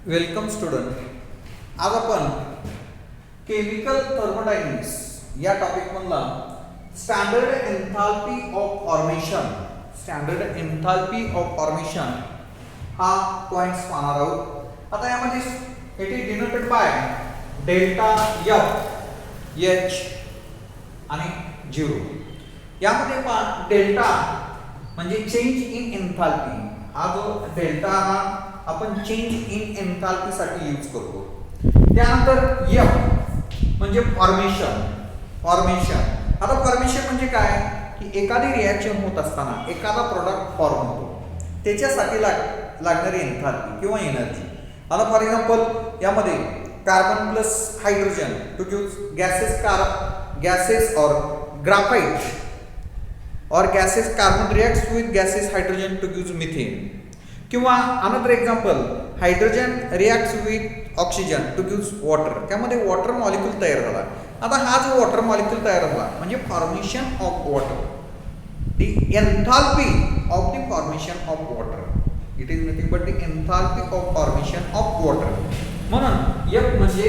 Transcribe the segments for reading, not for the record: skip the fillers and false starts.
Welcome student. आज आपण chemical thermodynamics या टॉपिक मधला स्टँडर्ड एन्थाल्पी ऑफ फॉर्मेशन हा पॉइंट्स पाहणार आहोत. आता यामध्ये it is denoted by delta F H आणि 0. यामध्ये डेल्टा म्हणजे चेंज इन एन्थाल्पी. हा जो डेल्टा हा आपण चेंज इन एन्थाल्पी साठी यूज करतो. त्यानंतर एफ म्हणजे फॉर्मेशन. आता फॉर्मेशन म्हणजे काय की एखादी रिएक्शन होत असताना एखादा प्रोडक्ट फॉर्म होतो त्याच्यासाठी लागणारी एन्थाल्पी किंवा एनर्जी. आता फॉर एक्झाम्पल यामध्ये carbon plus hydrogen two give gases और graphite or gases carbon reacts with gases hydrogen to give methane. किंवा another example hydrogen reacts with oxygen two give water. त्यामध्ये water molecule तयार झाला. आता हा जो वॉटर मॉलिक्यूल तयार झाला म्हणजे formation of water. The enthalpy of the formation of water. It is nothing but the enthalpy of formation of water. म्हणून एफ म्हणजे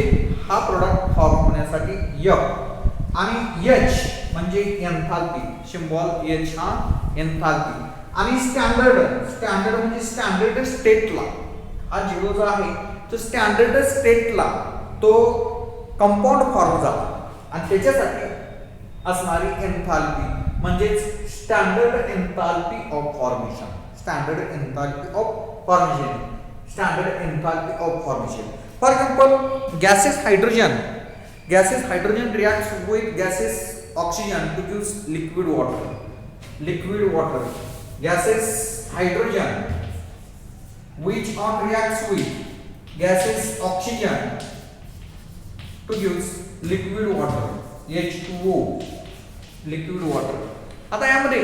हा प्रोडक्ट फॉर्म होण्यासाठी एफ आणि एच म्हणजे एन्थाल्पी. सिम्बॉल एच हा एन्थाल्पी. आणि स्टँडर्ड म्हणजे स्टँडर्ड स्टेटला हा 0 जो आहे तो स्टँडर्ड स्टेटला तो कंपाऊंड फॉर्म झाला आणि त्याच्यासाठी असणारी एन्थाल्पी म्हणजेच standard enthalpy of formation. For example gases hydrogen reacts with gases oxygen to give liquid water. Gases hydrogen which reacts with gases oxygen to give liquid water, H2O, liquid water. आता यामध्ये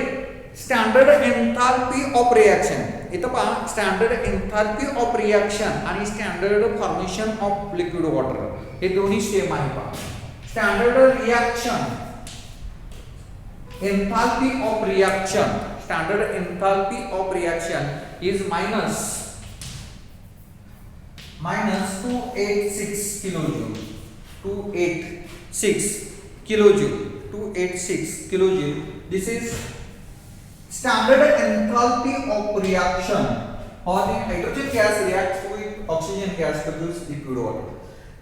standard enthalpy of reaction इथं पहा. Standard enthalpy of reaction आणि standard formation of liquid water हे दोन्ही same आहे. पहा standard reaction enthalpy of reaction. Standard enthalpy of reaction is minus 286 kilojule. This is standard enthalpy of reaction or the hydrogen gas reacts with oxygen gas to produce liquid water.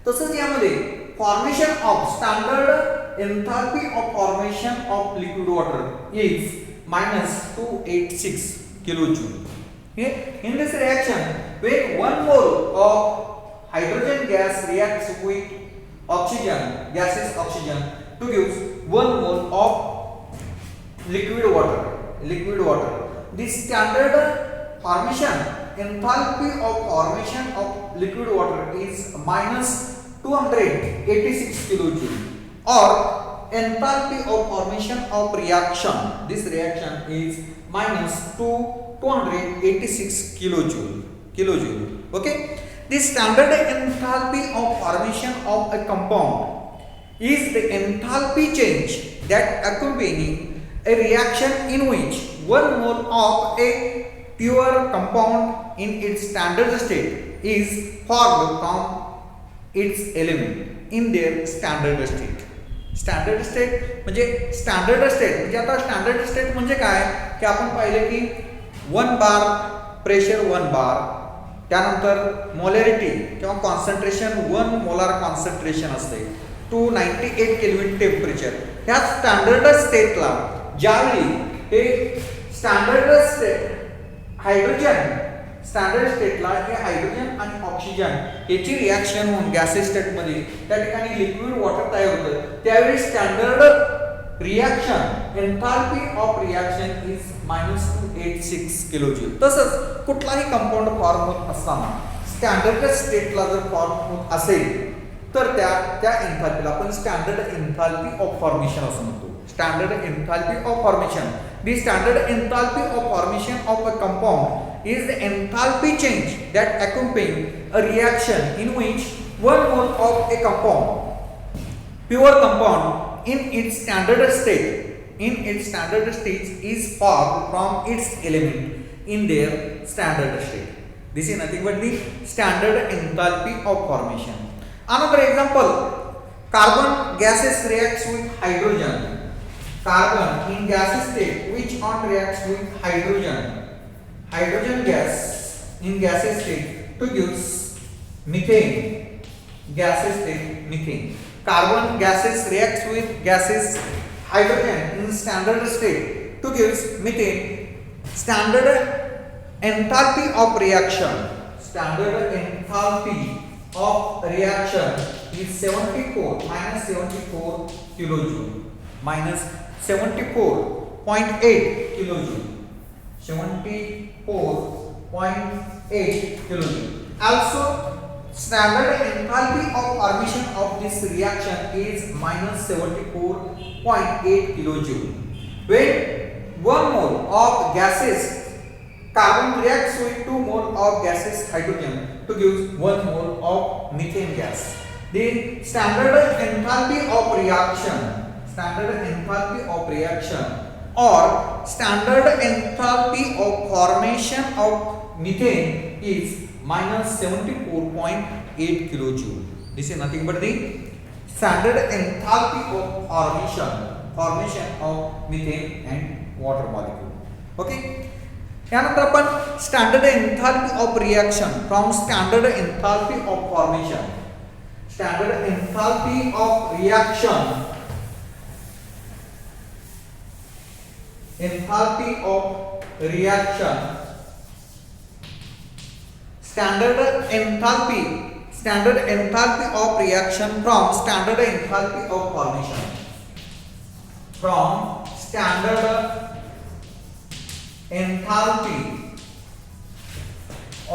तसंच यामध्ये formation of standard enthalpy of formation of liquid water is -286 kilojoule. In this reaction, when 1 mole of hydrogen gas reacts with gaseous oxygen to give 1 mole of liquid water. The standard formation enthalpy of formation of liquid water is -286 kilojoule, or enthalpy of formation of reaction. This reaction is -286 kilojoule. Okay. The standard enthalpy of formation of a compound is the enthalpy change that accompany a reaction in which 1 mole of a pure compound in its standard state is formed from its element in their standard state. Standard state म्हणजे आता standard state म्हणजे काय की आपण पाहिले की 1 बार pressure 1 बार, त्यानंतर molarity किंवा कॉन्सन्ट्रेशन 1 मोलार कॉन्सन्ट्रेशन असते, 298 केल्विन टेम्परेचर. ह्या स्टँडर्ड स्टेटला ज्यावेळी हे स्टँडर्ड स्टेटला हे हायड्रोजन आणि ऑक्सिजन याची रिॲक्शन होऊन गॅसेस स्टेटमध्ये त्या ठिकाणी लिक्विड वॉटर तयार होतं, त्यावेळी standard reaction enthalpy of reaction is -286 kilojoule. तसंच कुठलाही कंपाऊंड फॉर्म होत असताना स्टँडर्ड स्टेटला जर फॉर्म होत असेल तर त्या एन्थाल्पीला आपण स्टँडर्ड एन्थाल्पी ऑफ फॉर्मेशन असं म्हणतो. Standard enthalpy of formation. The standard enthalpy of formation of a compound is the enthalpy change that accompany a reaction in which 1 mole of a pure compound in its standard state is formed from its element in their standard state. This is nothing but the standard enthalpy of formation. Another example, carbon gases reacts with hydrogen. Carbon in gaseous state, which one reacts with hydrogen? Hydrogen gas in gaseous state produce methane. Gaseous state methane. Carbon gases reacts with gases hydrogen in standard state to give methane. Standard enthalpy of reaction. Standard enthalpy of reaction is 74 minus 74 kilojoule minus 74.8 kilojoule. 74.8 kilojoule. Also, standard enthalpy of formation of this reaction is minus 74.8 kilojoule. When 1 mole of gases carbon reacts with 2 mole of gases hydrogen to give 1 mole of methane gas. The standard enthalpy of reaction or standard enthalpy of formation of methane is minus 74.8 kilojoule. This is nothing but the standard enthalpy of formation of methane and water molecule. Okay. यानंतर आपण standard enthalpy of reaction from standard enthalpy of formation. Standard enthalpy of reaction, enthalpy of reaction, standard enthalpy of reaction from standard enthalpy of formation. From standard enthalpy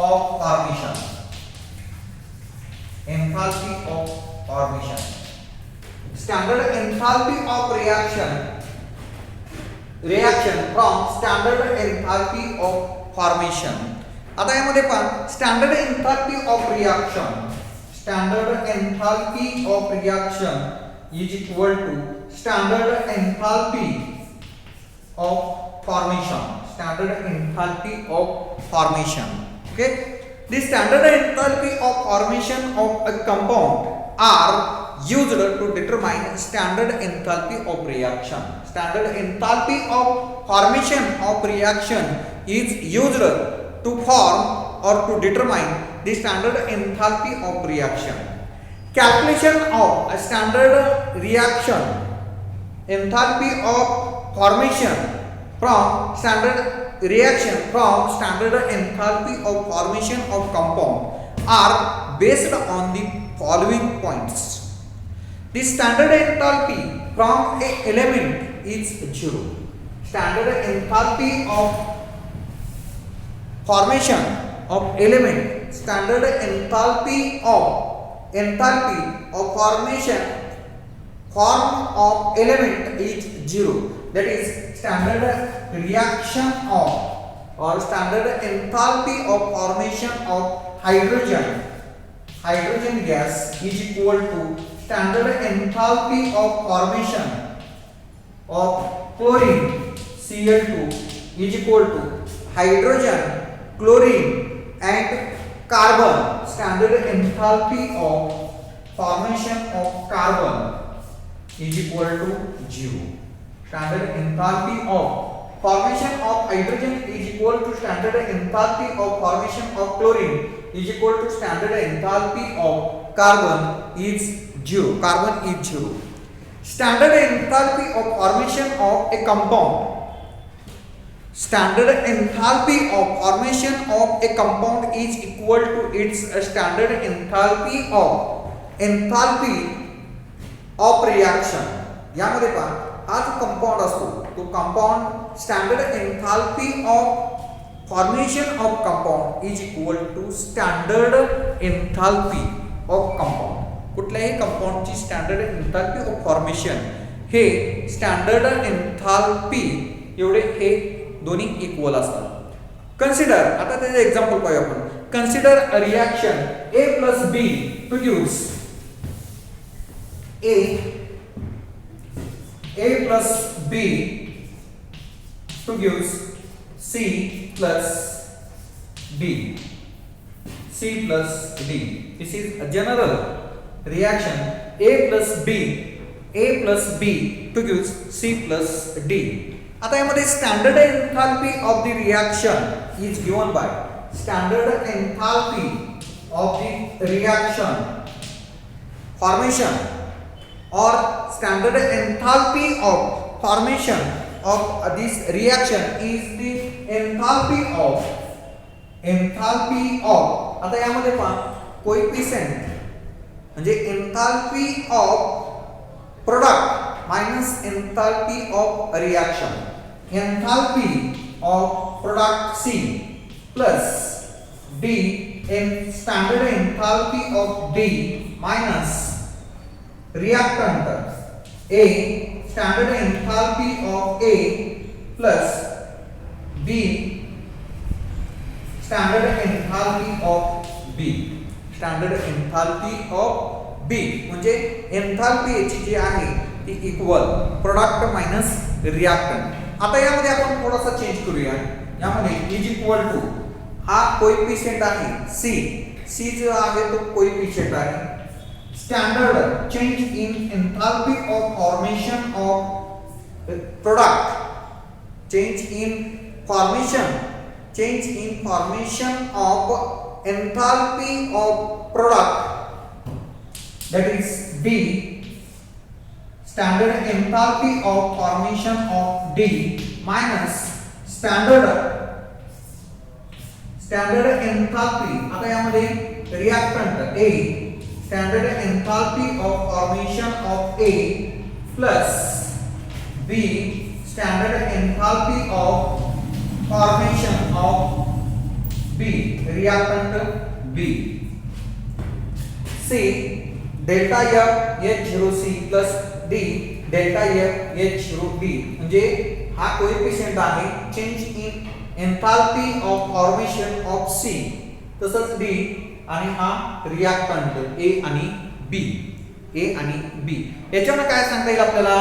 of formation. Enthalpy of formation. Standard enthalpy of reaction from standard enthalpy of formation. आता यामध्ये पण standard enthalpy of reaction is equal to standard enthalpy of formation. Standard enthalpy of formation. Okay, the standard enthalpy of formation of a compound are used to determine standard enthalpy of reaction. Standard enthalpy of formation of reaction is used to form or to determine the standard enthalpy of reaction. Calculation of a standard reaction enthalpy of formation from standard enthalpy of formation of compound are based on the following points. The standard enthalpy from a element is 0. Standard enthalpy of formation of element, standard enthalpy of formation form of element is 0. That is standard reaction of or standard enthalpy of formation of hydrogen gas is equal to standard enthalpy of formation of chlorine Cl2 is equal to hydrogen, chlorine and carbon. Standard enthalpy of formation of carbon is equal to 0. Standard enthalpy of formation of hydrogen is equal to standard enthalpy of formation of chlorine is equal to standard enthalpy of carbon is 0. Standard enthalpy of formation of a compound. Standard enthalpy of formation of a compound is equal to its standard enthalpy of reaction. यामध्ये पहा, हा जो compound असतो तो compound standard enthalpy of formation of compound is equal to standard enthalpy of compound. कुठल्याही कंपाउंडची standard enthalpy of formation हे standard enthalpy एवढे हे दोन्ही इक्वल असतात. कन्सिडर, आता त्याचे एक्झाम्पल पाहूया आपण. Consider a reaction A plus B produce A plus B produce C plus D. C plus D. This is a general reaction A plus B to give C plus D. आता यामध्ये standard enthalpy of the reaction is given by standard enthalpy of the reaction formation or standard enthalpy of formation of this reaction is the enthalpy of आता यामध्ये पहा coefficient म्हणजे enthalpy of product minus enthalpy of reaction, enthalpy of product C plus D in standard enthalpy of D minus reactant A, standard enthalpy of A plus B, standard enthalpy of B, standard enthalpy of B म्हणजे enthalpy याची जी आहे ती equal product minus reactant. आता यामध्ये आपण थोडासा change करूया. यामध्ये इज इक्वल टू हा कोएफिशिएंट आहे C जो आहे तो कोएफिशिएंट आहे. Standard change in enthalpy of formation of product, change in formation of enthalpy of product, that is D, standard enthalpy of formation of D minus standard enthalpy. आता यामध्ये reactant A, standard enthalpy of formation of A plus B, standard enthalpy of formation of B, reactant B. C delta F H0C plus D delta F H0D म्हणजे हा coefficient आहे change in enthalpy of formation of C, तसंच D आणि हा reactant A आणि B. याच्यावर काय सांगता येईल आपल्याला,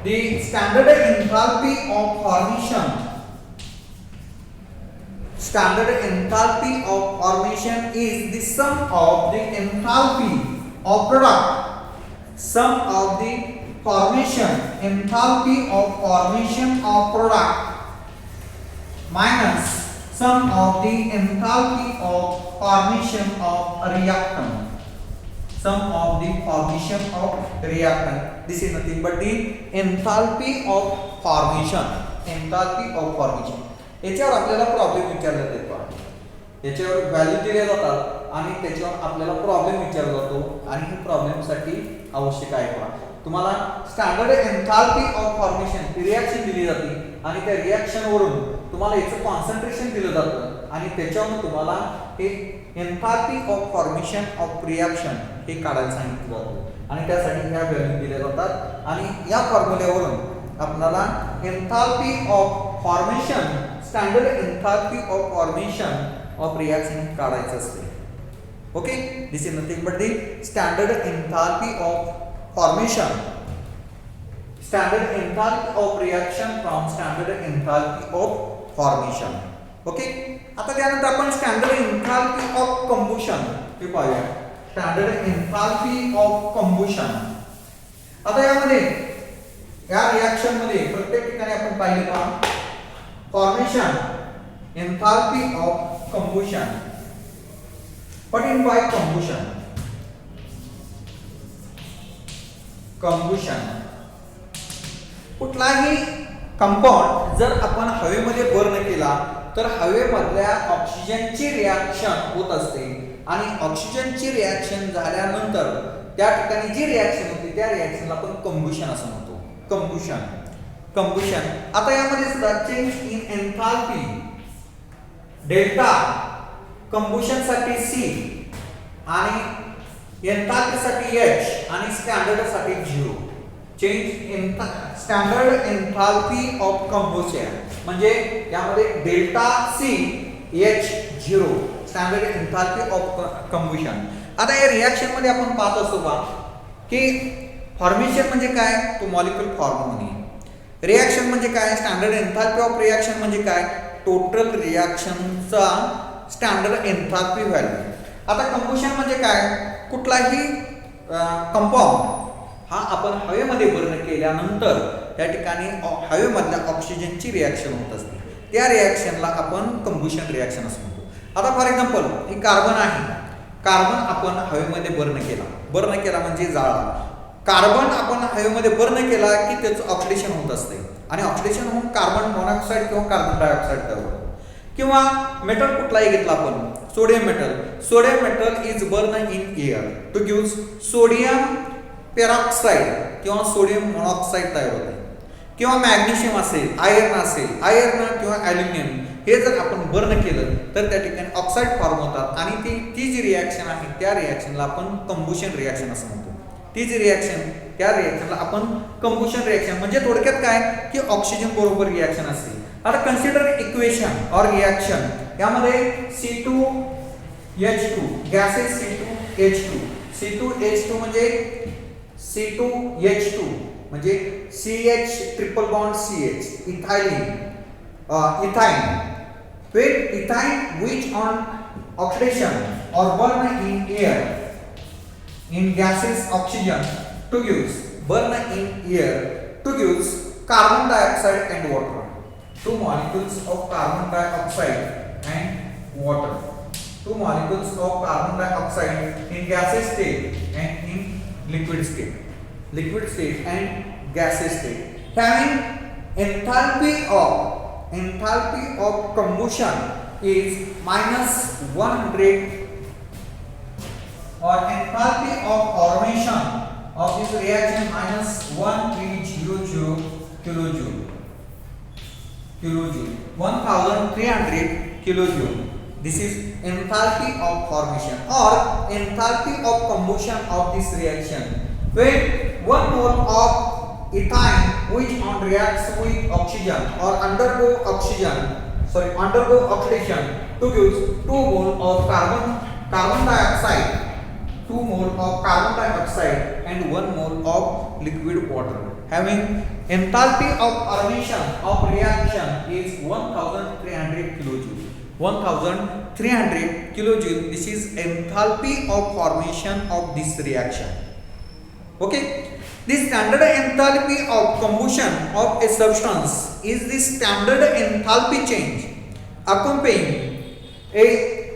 the standard enthalpy of formation, standard enthalpy of formation is the sum of the enthalpy of product, sum of the formation enthalpy of formation of product minus sum of the enthalpy of formation of reactant, sum of the formation of reactant. This is nothing but the enthalpy of formation, enthalpy of formation. याच्यावर आपल्याला problem विचारला जातो, याच्यावर value दिल्या जातात आणि त्याच्यावर आपल्याला प्रॉब्लेम विचारला जातो आणि हे प्रॉब्लेमसाठी आवश्यक आहे पहा तुम्हाला standard enthalpy of formation reaction दिली जाते आणि त्या रिएक्शन वरून तुम्हाला याचं कॉन्सन्ट्रेशन दिलं जातं आणि त्याच्यावरून तुम्हाला हे enthalpy of formation of reaction हे काढायला सांगितलं जातं आणि त्यासाठी ह्या व्हॅल्यू दिल्या जातात आणि या फॉर्म्युल्यावरून आपल्याला enthalpy of formation, standard enthalpy of formation of reaction काढायचं असते. Okay, this is nothing but the standard enthalpy of formation, standard enthalpy of reaction from standard enthalpy of formation. Okay, आता त्यानंतर आपण स्टँडर्ड एन्थाल्पी ऑफ कंबशन हे पाहूया. Standard enthalpy of combustion. आता यामध्ये या रिएक्शन मध्ये प्रत्येक ठिकाणी आपण पाहिले पहा formation, enthalpy of combustion. What in by combustion? कुठलाही कंपाऊंड जर आपण हवेमध्ये बर्न केला तर हवेमधल्या ऑक्सिजनची रिएक्शन होत असते आणि ऑक्सिजनची रिएक्शन झाल्यानंतर त्या ठिकाणी जी रिएक्शन होती त्या रिएक्शनला आपण कंबशन असं म्हणतो. कंबशन. आता यामध्ये सुद्धा change in enthalpy delta combustion साठी C आणि एन्थाल्पी साठी H आणि स्टँडर्ड साठी 0. Change in standard enthalpy of combustion म्हणजे यामध्ये delta C H0 standard enthalpy of combustion. आता या रिएक्शन मध्ये आपण पाहत असतो बा की फॉर्मेशन म्हणजे काय, तो मॉलिक्यूल फॉर्म होणे. रिएक्शन म्हणजे काय, स्टँडर्ड एन्थाल्पी ऑफ रिएक्शन म्हणजे काय, टोटल रिएक्शनचा स्टँडर्ड एन्थाल्पी व्हॅल्यू. आता कंबशन म्हणजे काय, कुठलाही कंपाऊंड हा आपण हवेमध्ये बर्न केल्यानंतर त्या ठिकाणी हवेमधल्या ऑक्सिजनची रिॲक्शन होत असते, त्या रिॲक्शनला आपण कंबशन रिॲक्शन असं म्हणतो. आता फॉर एक्झाम्पल ही कार्बन आहे, कार्बन आपण हवेमध्ये बर्न केला म्हणजे जाळला. कार्बन आपण हवेमध्ये बर्न केला की त्याचं ऑक्सिडेशन होत असते आणि ऑक्सिडेशन होऊन कार्बन मोनॉक्साईड किंवा कार्बन डायऑक्साईड तयार होतो. किंवा मेटल कुठलाही घेतला आपण, sodium metal is burn in air to give sodium peroxide किंवा सोडियम मोनॉक्साईड तयार होते. किंवा मॅग्नेशियम असेल, आयर्न किंवा ॲल्युमिनियम हे जर आपण बर्न केलं तर त्या ठिकाणी ऑक्साईड फॉर्म होतात आणि ती जी रिॲक्शन आहे त्या रिॲक्शनला आपण कंबशन रिॲक्शन असं म्हणतो. ती जी रिॲक्शन त्या रिॲक्शनला आपण कंबशन रिॲक्शन म्हणजे थोडक्यात काय की ऑक्सिजन बरोबर रिॲक्शन असते. आता कन्सिडर इक्वेशन ऑर रिॲक्शन, यामध्ये C2H2 गॅसेस C2H2 म्हणजे C2H2 म्हणजे CH triple bond CH इथाईन when ethine which on oxidation or burn in air in gases oxygen to use burn in air to use carbon dioxide and water, two molecules of carbon dioxide and water, two molecules of carbon dioxide in gaseous state and in liquid state and gaseous state having enthalpy of combustion is minus 100 or enthalpy of formation of this reaction minus 1300 kilojoule 1300 kilojoule. This is enthalpy of formation or enthalpy of combustion of this reaction when 1 mole of ethine which on reacts with oxygen or undergo oxidation to give 2 mole of carbon dioxide, 2 mole of carbon dioxide and 1 mole of liquid water having enthalpy of formation of reaction is 1300 kilojoule. This is enthalpy of formation of this reaction. Okay, the standard enthalpy of combustion of a substance is the standard enthalpy change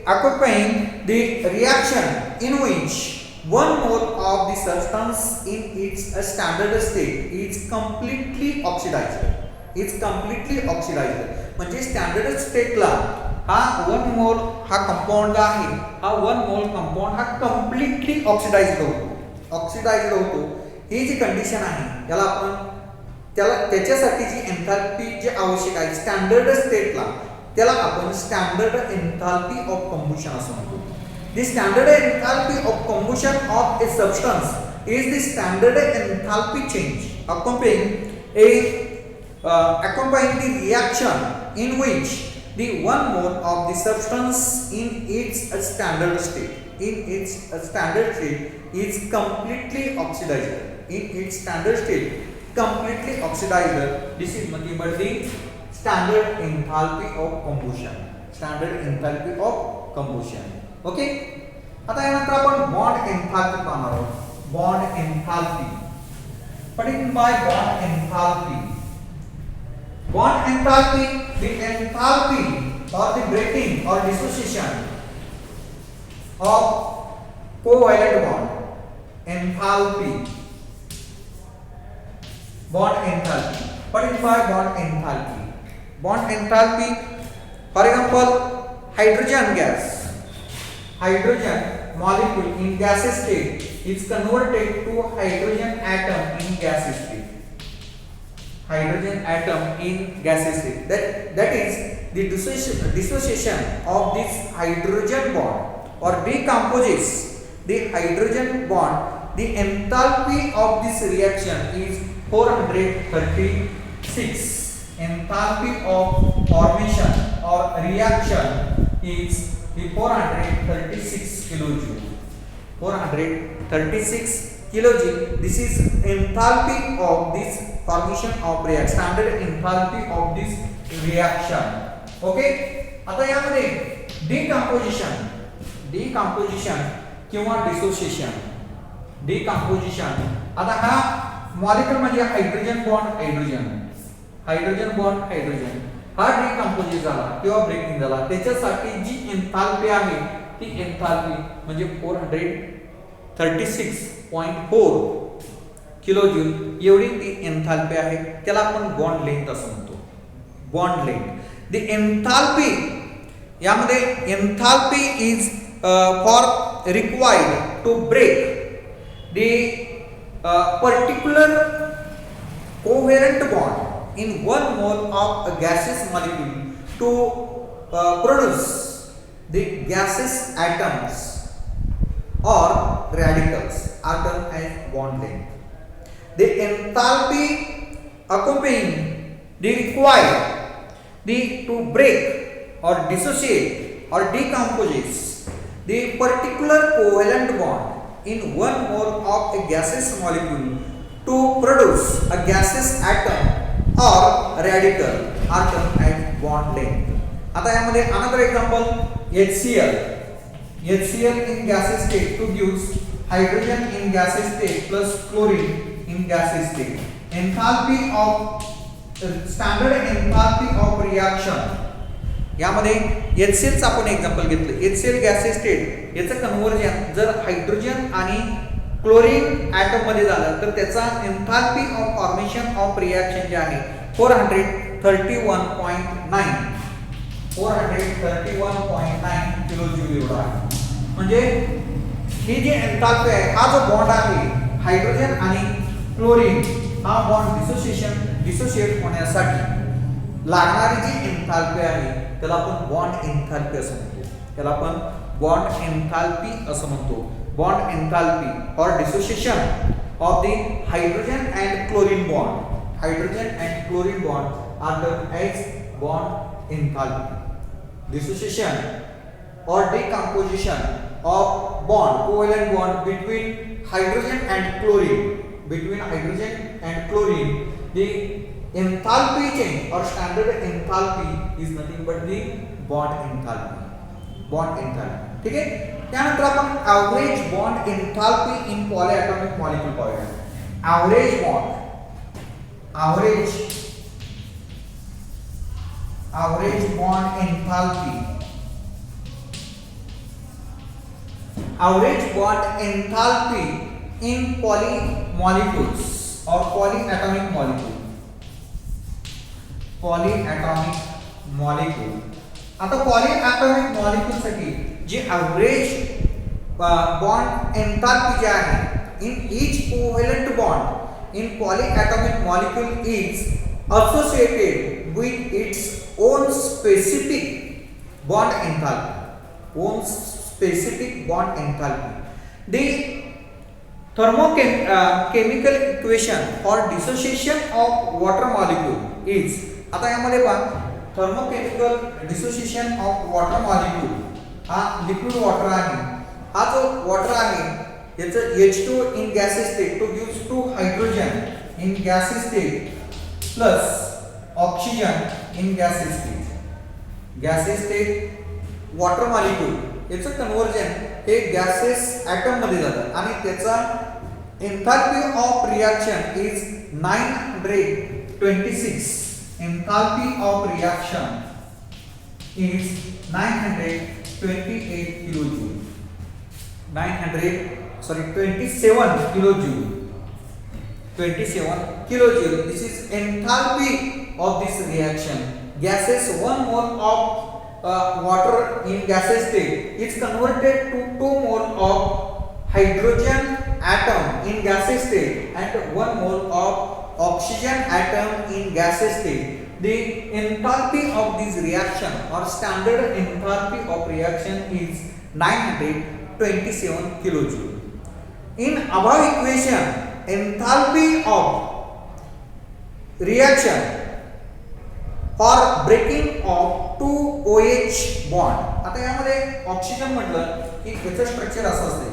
accompanying the reaction in which 1 mole of the substance in its standard state is completely oxidized. म्हणजे standard स्टेटला हा 1 मोल हा compound आहे, हा 1 मोल compound हा completely oxidised होतो. ही जी condition आहे याला आपण त्याच्यासाठी जी एन्थाल्पी जी आवश्यक आहे स्टँडर्ड स्टेटला त्याला आपण स्टँडर्ड एन्थाल्पी ऑफ कंबशन असं म्हणतो. The standard enthalpy of combustion of A substance is the standard enthalpy change accompanying the reaction in which the 1 mole of the substance in its standard state is completely oxidized. This is nothing but the standard enthalpy of combustion. Okay, आता यानंतर आपण bond enthalpy पाहणार आहोत. Bond enthalpy, what do you mean by bond enthalpy? Bond enthalpy, the enthalpy or the breaking or dissociation of covalent bond. Enthalpy, bond enthalpy. What is by bond enthalpy? Bond enthalpy, for example, hydrogen gas, hydrogen molecule in gaseous state is converted to hydrogen atom in gaseous state. That is the dissociation of this hydrogen bond or decomposes the hydrogen bond. The enthalpy of this reaction is 436. Enthalpy of formation or reaction is the 436 kilojoule. 436 kilojoule. This is enthalpy of this formation of reaction, standard enthalpy of this reaction. Okay, आता यामध्ये decomposition किंवा dissociation. आता हा molecule म्हणजे hydrogen bond hydrogen हा decompose झाला किंवा breaking झाला, त्याच्यासाठी जी एन्थाल्पी आहे ती एन्थाल्पी म्हणजे 436.4 किलो जूल एवढी ती एन्थाल्पी आहे. त्याला आपण बॉन्ड लेंथ असं म्हणतो. बॉन्ड लेंथ द एन्थाल्पी, यामध्ये enthalpy is for required to break the particular covalent bond in 1 mole of a gaseous molecule to produce the gaseous atoms or radicals are termed as bond length. The enthalpy accompanying the required to break or dissociate or decompose the particular covalent bond in 1 mole of a gaseous molecule to produce a gaseous atom or radical are termed as bond length. आता यामध्ये another example HCl in gaseous state to gives hydrogen in gaseous state plus chlorine in gaseous state. Standard enthalpy of reaction, यामध्ये HCl चं आपण example घेतलं. HCl gases state याचं conversion जर hydrogen आणि chlorine item मध्ये झालं तर त्याचा enthalpy of formation of reaction जे आहे 431.9 किलो जूल एवढा आहे. म्हणजे ही जी एन्थाल्पी आहे, हा जो बॉन्ड आहे हायड्रोजन आणि क्लोरीन, हा बॉन्ड डिसोसिएट होण्यासाठी लागणारी जी एन्थाल्पी आहे त्याला आपण बॉन्ड एन्थाल्पी असं म्हणतो. Bond enthalpy or dissociation of the hydrogen and chlorine bond are termed as bond enthalpy. Dissociation or decomposition of covalent bond between hydrogen and chlorine, the enthalpy change or standard enthalpy is nothing but the bond enthalpy. ठीक आहे. त्यानंतर आपण average bond enthalpy in polyatomic molecule पाहूया. Average bond enthalpy in poly molecules और polyatomic molecule. आता polyatomic molecule साठी जी average bond enthalpy जे आहे in each covalent bond in polyatomic molecule is associated with its own specific bond enthalpy. The thermochemical equation for dissociation of water molecule is, आता यामध्ये पहा thermochemical dissociation of water molecule, हा liquid water आहे. हा जो water आहे याचं H2 in gases state to gives 2 hydrogen in gases state plus oxygen in gases state water molecule याचं कन्व्हर्जन हे गॅसेस ॲटम मध्ये जातं आणि त्याचा enthalpy of reaction is 926. Enthalpy of reaction is 928 kilojoule. 27 kilojoule. This is enthalpy of this reaction. Gases 1 mole of water in gaseous state is converted to 2 mole of hydrogen atom in gaseous state and 1 mole of oxygen atom in gaseous state. The enthalpy of this reaction or standard enthalpy of reaction is 927 kilojoule. In above equation, enthalpy of reaction for breaking of 2 OH bond. आता यामध्ये oxygen म्हटलं की याचं structure असं असते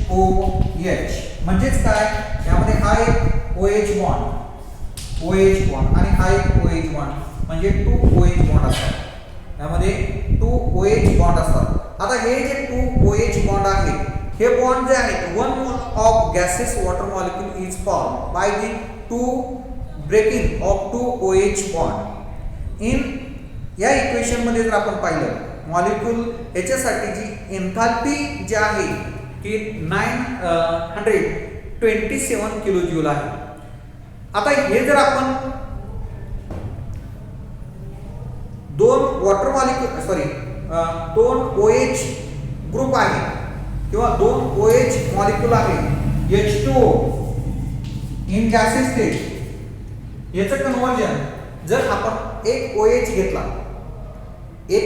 HOH, म्हणजेच काय, यामध्ये हा एक OH बॉन्ड आणि हा एक OH बॉन्ड म्हणजे 2 OH बॉन्ड असतात. यामध्ये बॉन्ड जे आहेत 1 mole of gases water molecule is form by the 2 breaking of 2 OH bond in या इक्वेशन मध्ये जर आपण पाहिलं मॉलिक्यूल याच्यासाठी जी एन्थाल्पी जी आहे ती 927 किलो जूल आहे. आता हे जर आपण दोन वॉटर मॉलिक्यूल दोन OH ग्रुप आहे किंवा दोन OH मॉलिक्यूल आहे H2O इन गॅसेस स्टेट याचं कन्वर्जन जर आपण एक OH घेतला एक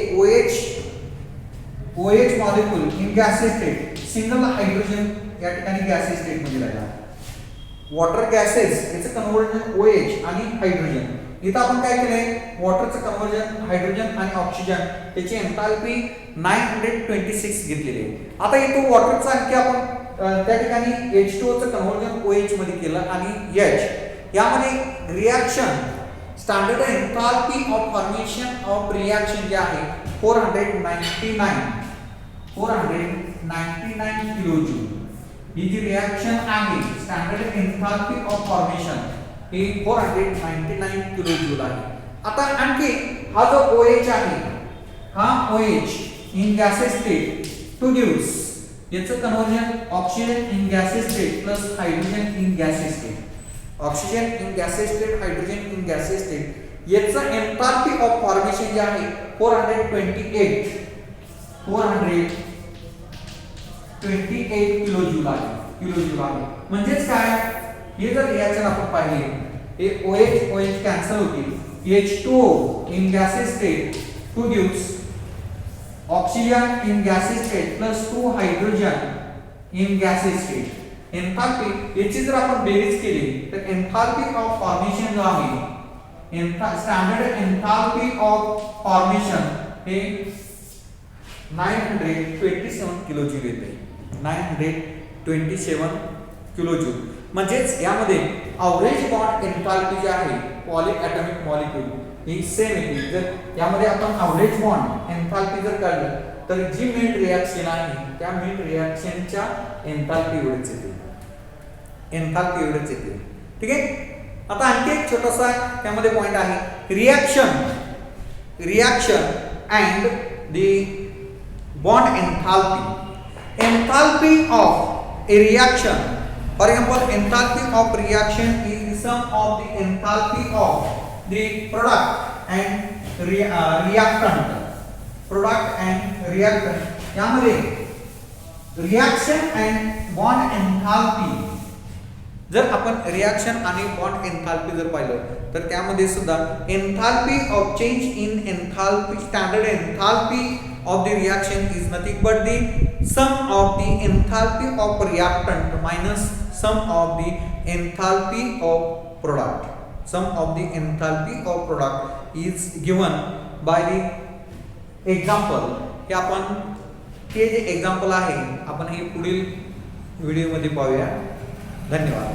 OH molecule in gases state single hydrogen या ठिकाणी गॅसेस स्टेट मध्ये लागला वॉटर गॅसेस याचं कन्वर्जन OH आणि हायड्रोजन. इथं आपण काय केलंय वॉटरचं कन्वर्जन हायड्रोजन आणि ऑक्सिजन त्याची एन्थाल्पी 926 घेतलेली आहे. आता इथं वॉटरचं आणखी आपण त्या ठिकाणी H2O चं कन्वर्जन OH मध्ये केलं आणि H यामध्ये reaction standard enthalpy of formation of reaction जे आहे 499 किलो जूल. ही जी रिएक्शन आहे स्टँडर्ड एन्थाल्पी ऑफ फॉर्मेशन ही 499 किलो जूल आहे. आता आणखी हा जो OH आहे हा OH in gases state to gives याचं conversion oxygen in gases state plus hydrogen in gases state. Oxygen in gases state hydrogen in gases state याचं एन्थाल्पी ऑफ फॉर्मेशन जे आहे 428 किलो जूल आहे. म्हणजेच काय हे जर रिएक्शन आपण पाहिले हे OH कॅन्सल होतील H2O in gases state 2 gives oxygen in gases state plus 2 hydrogen in gases state. Enthalpy याची जर आपण बेरीज केली तर एन्थाल्पी ऑफ फॉर्मेशन जो आहे स्टँडर्ड एन्थाल्पी ऑफ फॉर्मेशन हे 927 किलो जूल येते. 927 किलो जूल म्हणजेच यामध्ये एव्हरेज बॉन्ड एन्थाल्पी जी आहे पॉली ॲटॉमिक मॉलिक्यूल ही सेम येते. जर यामध्ये आपण एव्हरेज बॉन्ड एन्थाल्पी जर काढलं तर जी मेन रिएक्शन आहे त्या मेन रिएक्शनच्या एन्थाल्पी एवढेच येते. ठीक आहे. आता आणखी एक छोटासा त्यामध्ये पॉइंट आहे reaction and the bond enthalpy of A reaction. For example, enthalpy of reaction is the sum of the enthalpy of the product and reactant. यामध्ये रिएक्शन अँड बॉन्ड एन्थाल्पी जर आपण रिएक्शन आणि बॉन्ड एन्थाल्पी जर पाहिलं तर त्यामध्ये सुद्धा enthalpy of change in enthalpy standard enthalpy of the reaction is nothing but the sum of the enthalpy of reactant minus sum of the enthalpy of product. Sum of the enthalpy of product is given by the example. हे आपण हे जे example आहे आपण हे पुढील video मध्ये पाहूया. धन्यवाद.